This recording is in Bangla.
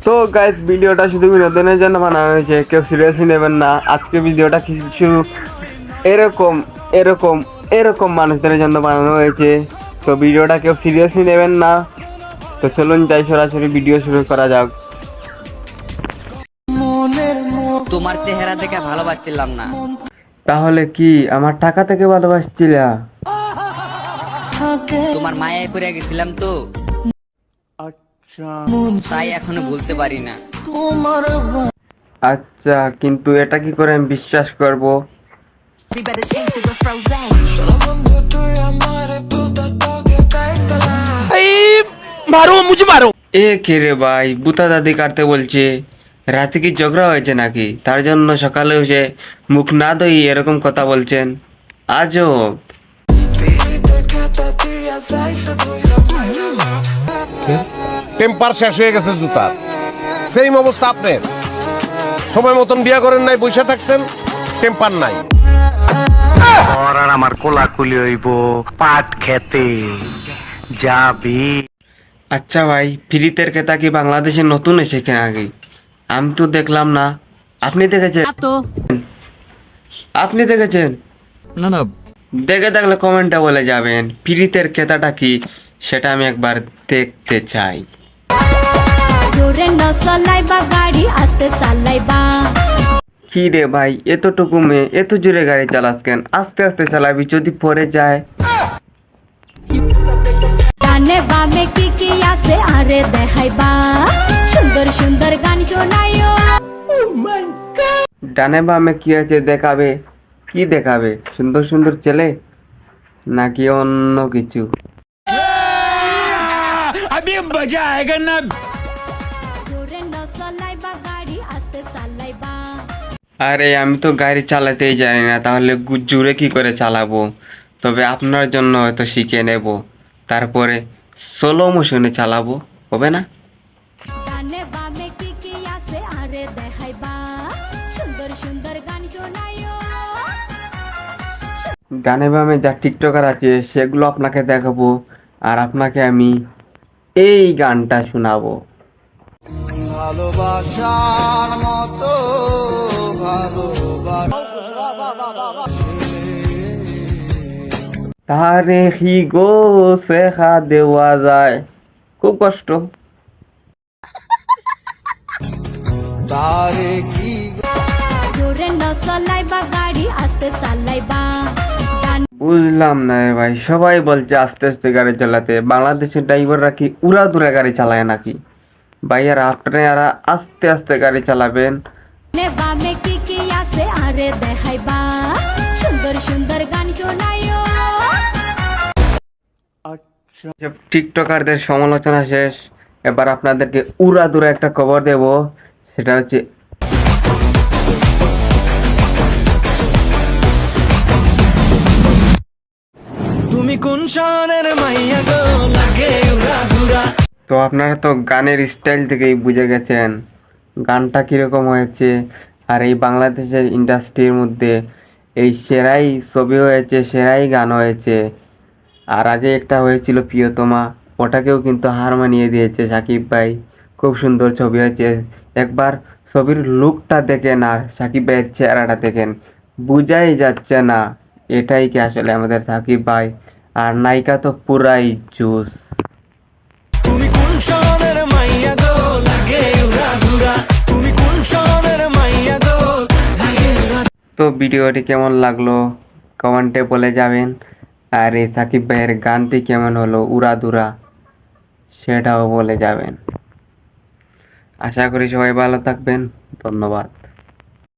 তো গাইস, ভিডিওটা শুধু বিনোদনের জন্য বানানো হয়েছে, কেউ সিরিয়াসলি নেবেন না। আজকে ভিডিওটা কিছু এরকম এরকম এরকম মানুষদের জন্য বানানো হয়েছে, তো ভিডিওটা কেউ সিরিয়াসলি নেবেন না। তো চলুন যাই, সরাসরি ভিডিও শুরু করা যাক। তোমার চেহারা দেখে ভালোবাসছিলাম না। তাহলে কি আমার টাকা থেকে ভালোবাসছিলা? তোমার মায়ায় পড়ে গেছিলাম তো, তাই এখনো ভুলতে পারি না। আচ্ছা, কিন্তু এটা কি করে আমি বিশ্বাস করব? এ কে রে ভাই, বুতা দাদি কাটতে বলছে? রাতে কি ঝগড়া হয়েছে নাকি? তার জন্য সকালে উঠে মুখ না ধুই এরকম কথা বলছেন? আজব। টেম্পার শেষ হয়ে গেছে জুতার, সেম অবস্থা আপনার। সময় মতন বিয়া করেন নাই, বসে থাকছেন, টেম্পার নাই। আর আমার কোলাকুলি হইব পাট খেতে যাবি। আচ্ছা ভাই, ফ্রিতের কেতা কি বাংলাদেশে নতুন এসেছে নাকি? আমি তো দেখলাম না। আপনি দেখেছেন? আপনি দেখেছেন? না না, দেখে থাকলে কমেন্টে বলে যাবেন। ফ্রিতের কেতাটা কি সেটা আমি একবার দেখতে চাই। জোরে ন চালাইবা গাড়ি, আস্তে চালাইবা। কি রে ভাই, এতটুকু মেয়ে এত জোরে গাড়ি চালাস কেন? আস্তে আস্তে চালাবি, যদি পড়ে যায়। ডানে বামে কি কি আছে আরে দেখাইবা, সুন্দর সুন্দর গান শোনাইও। ডানে বামে কি আছে দেখাবে? কি দেখাবে? সুন্দর সুন্দর ছেলে নাকি অন্য কিছু? জোরে ন চালাইবা গাড়ি, আস্তে চালাইবা। আরে আমি তো গাড়ি চালাতেই জানি না, তাহলে জোরে কি করে চালাবো? তবে আপনার জন্য হয়তো শিখে নেব, তারপরে স্লো মোশনে চালাবো, হবে না? ডানে বামে কি কি আছে আরে দেখাইবা, সুন্দর সুন্দর গান শোনাইও। ডানে বামে যা টিকটকার আছে সেগুলো আপনাকে দেখাবো, আর আপনাকে আমি এই গানটা শোনাবো। ভালোবাসার মতো তারে হি গো শেখা দেওয়া যায়, খুব কষ্ট। তারে কি জোরে ন চালাইবা গাড়ি, আস্তে চালাইবা। বুঝলাম না রে ভাই, সবাই বলছে আস্তে আস্তে গাড়ি চালাতে। বাংলাদেশের ড্রাইভাররা কি উড়া দুরা গাড়ি চালায় নাকি? ভাইয়ারা আপনারা আস্তে আস্তে গাড়ি চালাবেন। ডানে বামে কি কি আছে আরে দেখাইবা, সুন্দর সুন্দর গান শোনাইও। সব টিকটকারদের সমালোচনা শেষ, এবার আপনাদেরকে উড়া দুরা একটা খবর দেব। সেটা হচ্ছে তুমি কোন শহরের মাইয়া গো, লাগে উড়া ধুরা। তো আপনারা তো গানের স্টাইল থেকেই বুঝে গেছেন গানটা কীরকম হয়েছে। আর এই বাংলাদেশের ইন্ডাস্ট্রির মধ্যে এই সেরাই ছবি হয়েছে, সেরাই গান হয়েছে। আর আগে একটা হয়েছিল প্রিয়তমা, ওটাকেও কিন্তু হার মানিয়ে দিয়েছে সাকিব ভাই। খুব সুন্দর ছবি হয়েছে। একবার ছবির লুকটা দেখেন আর সাকিব ভাইয়ের চেহারাটা দেখেন, বুঝাই যাচ্ছে না এটাই কি আসলে আমাদের সাকিব ভাই। আর নায়িকা তো পুরাই জুস। তুমি কোন শহরের মাইয়া গো, লাগে উড়া ধুরা। তুমি কোন শহরের মাইয়া গো, লাগে উড়া। তো ভিডিওটি কেমন লাগলো কমেন্টে বলে যাবেন। আর এই সাকিব ভাইয়ের গানটি কেমন হলো উড়াদুরা, সেটাও বলে যাবেন। আশা করি সবাই ভালো থাকবেন। ধন্যবাদ।